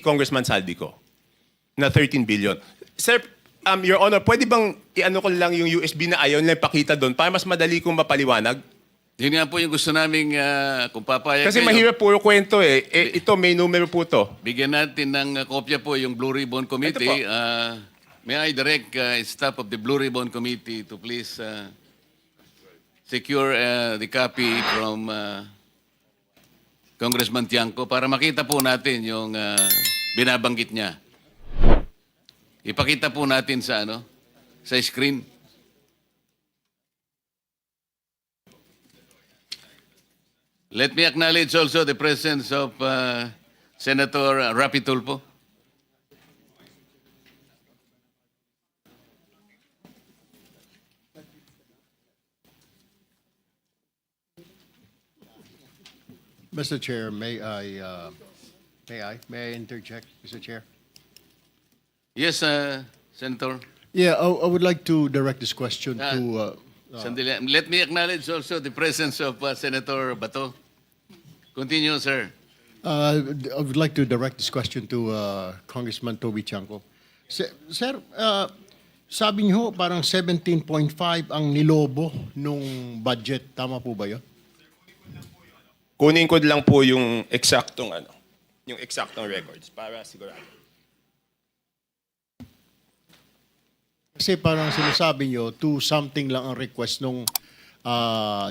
Congressman Saldico na 13 billion. Sir, Your Honor, pwede bang i-ano ko lang yung USB na ayaw nila ipakita doon para mas madali kong mapaliwanag? Yun nga po yung gusto namin kung papayag Kasi kayo, mahirap puro kwento eh. Ito, may numero po to. bigyan natin ng kopya po yung Blue Ribbon Committee. May I direct staff of the Blue Ribbon Committee to please secure the copy from Congressman Tiangco para makita po natin yung binabanggit niya. Ipakita po natin sa sa screen. Let me acknowledge also the presence of Senator Rapi Tulfo. Mr. Chair, may I interject, Mr. Chair? Yes, Senator. Yeah, I would like to direct this question to, Sandali. Let me acknowledge also the presence of Senator Bato. Continue, sir. I would like to direct this question to Congressman Toby Chanco. Sir, sabi niyo parang 17.5 ang nilobo nung budget. Tama po ba yun? Kunin ko lang po yung eksaktong records para sigurado. Kasi parang sinasabi nyo, to something lang ang request nung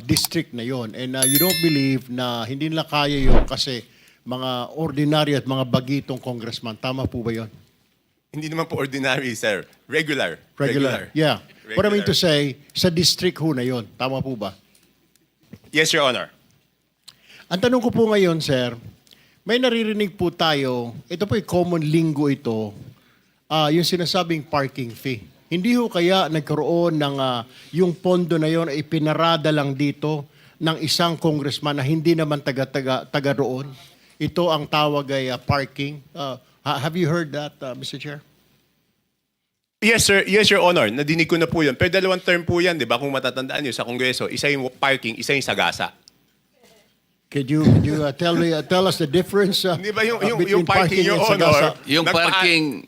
district na yon. And you don't believe na hindi nila kaya yon kasi mga ordinary at mga bagitong congressman. Tama po ba yon? Hindi naman po ordinary, sir. Regular. Yeah. What I mean to Regular. say, sa district ho na yon. Tama po ba? Yes, Your Honor. Ang tanong ko po ngayon, sir, may naririnig po tayo, ito po yung common lingo ito, yung sinasabing parking fee. Hindi ho kaya nagkaroon ng yung pondo na yon ay pinarada lang dito ng isang congressman na hindi naman taga roon. Ito ang tawag ay parking. Have you heard that, Mr. Chair? Yes, sir. Yes, Your Honor. Nadinig ko na po yun. Pero dalawang term po yan, di ba? Kung matatandaan nyo sa Kongreso, isa yung parking, isa yung sagasa. Could you tell us the difference Di ba yung between parking, Your and sagasa? Honor?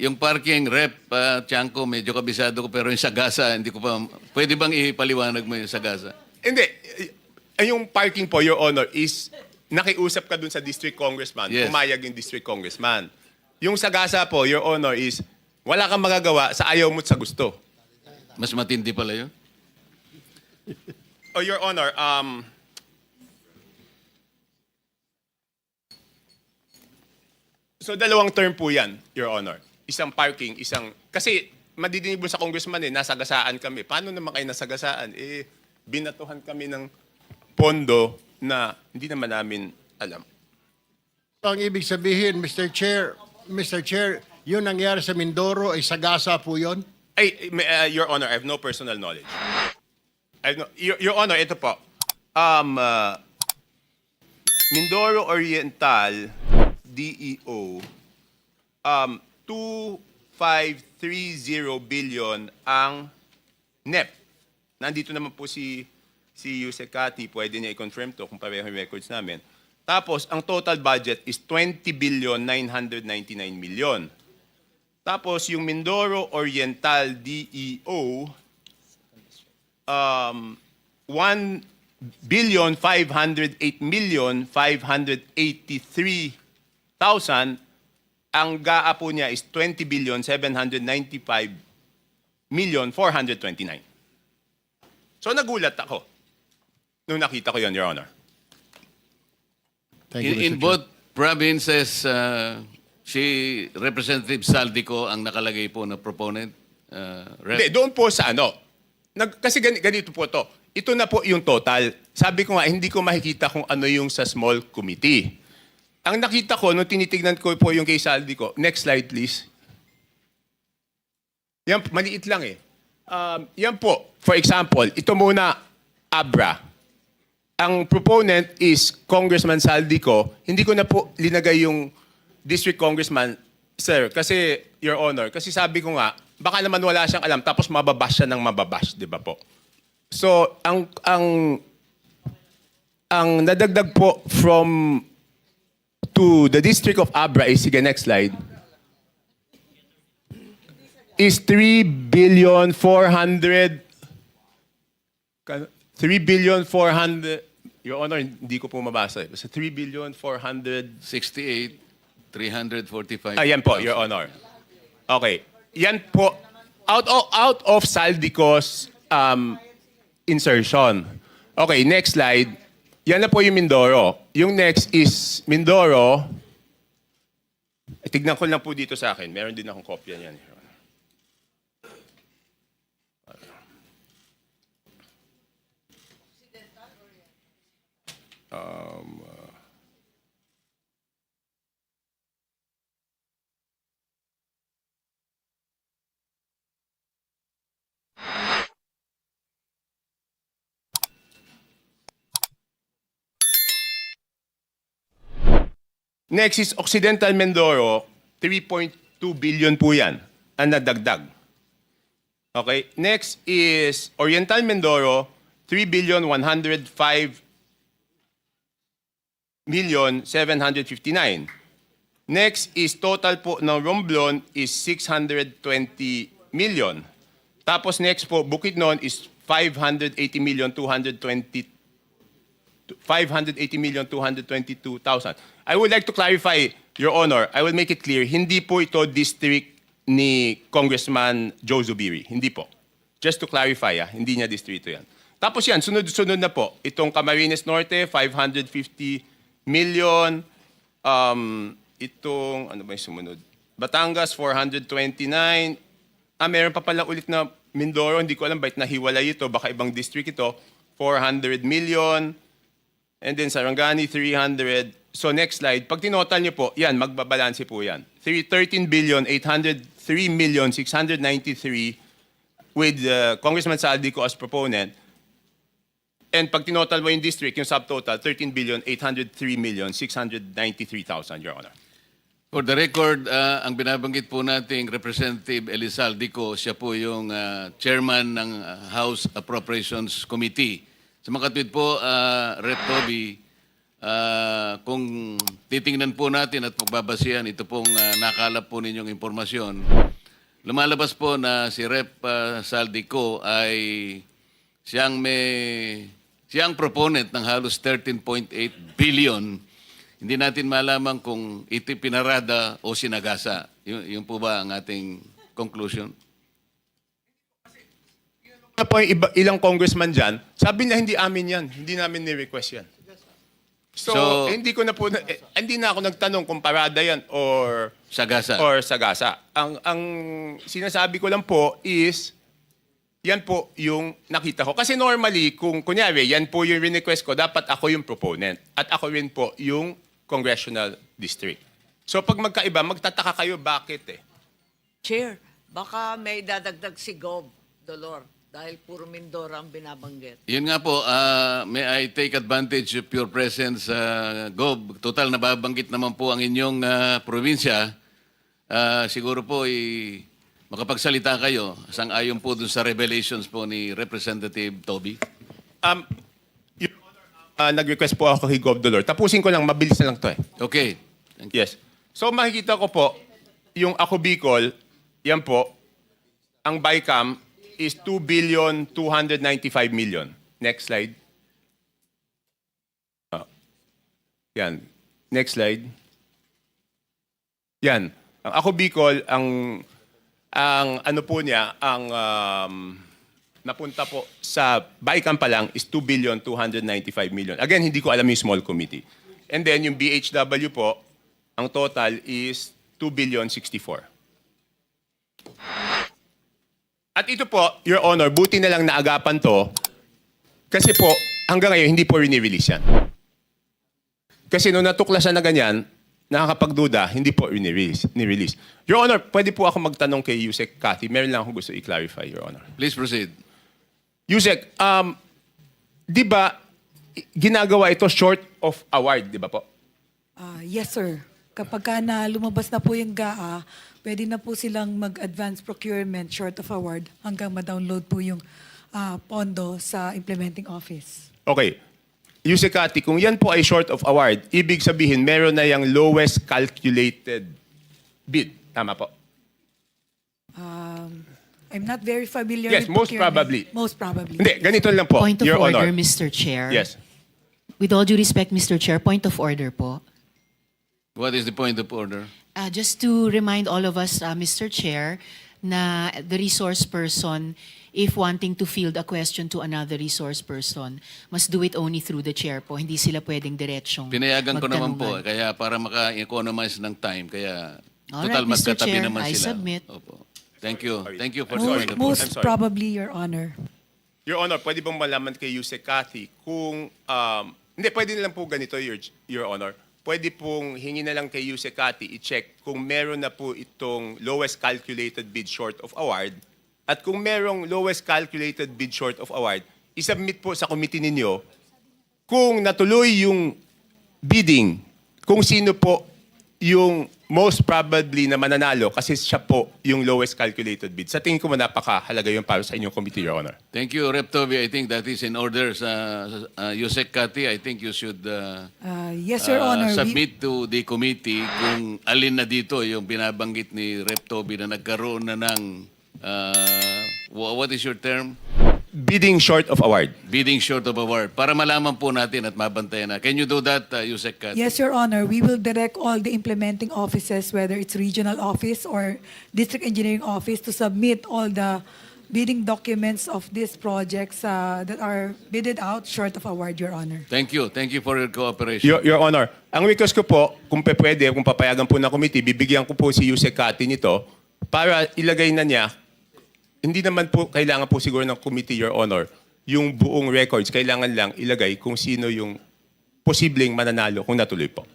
Yung parking rep, Tiangco, medyo kabisado ko, pero yung sagasa, hindi ko pa, pwede bang ipaliwanag mo yung sagasa? Hindi. Yung parking po, Your Honor, is nakiusap ka dun sa district congressman, Yes. pumayag yung district congressman. Yung sagasa po, Your Honor, is wala kang magagawa sa ayaw mo't sa gusto. Mas matindi pala yun. Oh, Your Honor, so dalawang term po yan, Your Honor. Isang parking, isang... Kasi madidinig mo sa congressman nasagasaan kami. Paano naman kayo nasagasaan? Binatuhan kami ng pondo na hindi naman namin alam. Ang ibig sabihin, Mr. Chair, yun nangyari sa Mindoro ay sagasa po yun? Your Honor, I have no personal knowledge. Your Honor, ito po. Mindoro Oriental, DEO, 2530 billion ang NEP. Nandito naman po si Yusek Kati, pwede niya i-confirm to kung pareho yung records namin. Tapos, ang total budget is 20 billion 999 million. Tapos, yung Mindoro Oriental DEO, 1 billion 508 million 583,000. Ang GAA po niya is 20 billion 795 million 429. So nagulat ako nung nakita ko yon, Your Honor. Thank you, Mr. In Chair. both provinces, si Representative Saldico ang nakalagay po na proponent. Hindi, doon po sa ano. Kasi ganito po to. Ito na po yung total. Sabi ko nga, hindi ko makikita kung ano yung sa small committee. Ang nakita ko, nung tinitignan ko po yung kay Saldico, next slide please. Yan, maliit lang eh. Yan po, for example, ito muna, ABRA. Ang proponent is Congressman Saldico. Hindi ko na po linagay yung district congressman, sir, kasi, Your Honor, kasi sabi ko nga, baka naman wala siyang alam, tapos mababash siya ng mababash, di ba po? So, ang nadagdag po to the District of Abra is, sige, next slide. is 3,400,000,000. Your Honor, hindi ko po mabasa. Basta 3,400,000,000. 68, 345. Yan po, Your Honor. Okay. Yan po, out of Saldico's insertion. Okay, next slide. Yan na po yung Mindoro. Yung next is Mindoro. Tignan ko lang po dito sa akin. Meron din akong kopya niyan, Your Honor. Next is Occidental Mindoro, 3.2 billion po yan ang nadagdag. Okay, next is Oriental Mindoro, 3,105,759,000. Next is total po ng Romblon is 620 million. Tapos next po, Bukidnon is 580,222,000. I would like to clarify, Your Honor, I will make it clear, hindi po ito district ni Congressman Joe Zubiri. Hindi po. Just to clarify, hindi niya distrito yan. Tapos yan, sunod-sunod na po. Itong Camarines Norte, 550 million. Itong, ano ba yung sumunod? Batangas, 429. Meron pa pala ulit na Mindoro. Hindi ko alam bakit nahiwalay ito. Baka ibang district ito. 400 million. And then Sarangani, 300. So next slide. Pag tinotal niyo po, yan, magbabalanse po yan. 13,803,693 with Congressman Saldico as proponent. And pag tinotal mo yung district, yung subtotal, 13,803,693,000, Your Honor. For the record, ang binabanggit po nating Representative Elizaldico, siya po yung chairman ng House Appropriations Committee. Sa mga katwid po, Rep. Toby, kung titingnan po natin at pagbabasihan, ito pong nakalap po ninyong impormasyon, lumalabas po na si Rep. Saldico ay siyang proponent ng halos 13.8 billion. Hindi natin malaman kung ito pinarada o sinagasa. Yun po ba ang ating conclusion? Ano po yung ilang congressman dyan, sabi niya hindi amin yan. Hindi namin ni-request yan. So hindi ko na po, hindi na ako nagtanong kung parada yan or Sagasa. sagasa. Ang sinasabi ko lang po is, yan po yung nakita ko. Kasi normally, kung kunyari, yan po yung request ko, dapat ako yung proponent. At ako rin po yung congressional district. So pag magkaiba, magtataka kayo bakit eh. Chair, baka may dadagdag si Gob, Dolor, dahil puro Mindoro ang binabanggit. Yun nga po, may I take advantage of your presence, Gob. Total, nababanggit naman po ang inyong probinsya. Siguro po, makapagsalita kayo, sang-ayon po dun sa revelations po ni Representative Toby. Your Honor, nag-request po ako kay Gov. Dolor. Tapusin ko lang, mabilis na lang to eh. Okay. Thank you. Yes. So makikita ko po, yung Ako Bicol, yan po, ang BICAM is 2,295,000,000. Next slide. Yan. Next slide. Yan. Ang Ako Bicol, ang ano po niya, ang napunta po sa BICAM pa lang is 2,295,000,000. Again, hindi ko alam yung small committee. And then yung BHW po, ang total is 2,064,000,000. At ito po, Your Honor, buti na lang naagapan to kasi po hanggang ngayon hindi po rini-release yan. Kasi nung natuklasan na ganyan, nakakapagduda, hindi po ni-release. Your Honor, pwede po ako magtanong kay Yusek Cathy. Meron lang akong gusto i-clarify, Your Honor. Please proceed. Yusek, di ba ginagawa ito short of award, di ba po? Yes, sir. Kapag ka na lumabas na po yung GAA, pwede na po silang mag-advance procurement short of award hanggang ma-download po yung pondo sa implementing office. Okay. Yusek Cathy, kung yan po ay short of award, ibig sabihin meron na yung lowest calculated bid. Tama po? I'm not very familiar Yes, with most procurement. probably. Most probably. Hindi, ganito lang po, Point of Your order, Honor. Mr. Chair. Yes. With all due respect, Mr. Chair, point of order po. What is the point of order? Just to remind all of us, Mr. Chair, na the resource person, if wanting to field a question to another resource person, must do it only through the chair po. Hindi sila pwedeng diretsyong Pinayagan ko naman po, magtanungan. kaya para maka-economize ng time, kaya Alright, total Mr. magkatabi Chair, naman I sila. submit. Opo. Thank you. Thank you for the Sorry. point of order. Most I'm sorry. probably, Your Honor. Your Honor, pwede bang malaman kay Yusek Cathy kung... hindi, pwede na lang po ganito, Your Honor. Pwede pong hingi na lang kay Yusek Cathy i-check kung meron na po itong lowest calculated bid short of award. At kung merong lowest calculated bid short of award, isubmit po sa committee ninyo kung natuloy yung bidding, kung sino po yung most probably na mananalo kasi siya po yung lowest calculated bid. Sa tingin ko napakahalaga yun para sa inyong committee, Your Honor. Thank you, Rep. Toby. I think that is in order. Yusek Cathy, I think you should Yes, Your Honor. submit to the committee kung alin na dito yung binabanggit ni Rep. Toby na nagkaroon na ng, what is your term? Bidding short of award. Bidding short of award. Para malaman po natin at mabantayan na. Can you do that, Yusek Cathy? Yes, Your Honor. We will direct all the implementing offices, whether it's regional office or district engineering office, to submit all the bidding documents of these projects that are bidded out short of award, Your Honor. Thank you. Thank you for your cooperation. Your Honor, ang request ko po, kung pwede, kung papayagan po ng committee, bibigyan ko po si Yusek Cathy nito para ilagay na niya. Hindi naman po kailangan po siguro ng committee, Your Honor, yung buong records. Kailangan lang ilagay kung sino yung posibleng mananalo kung natuloy po.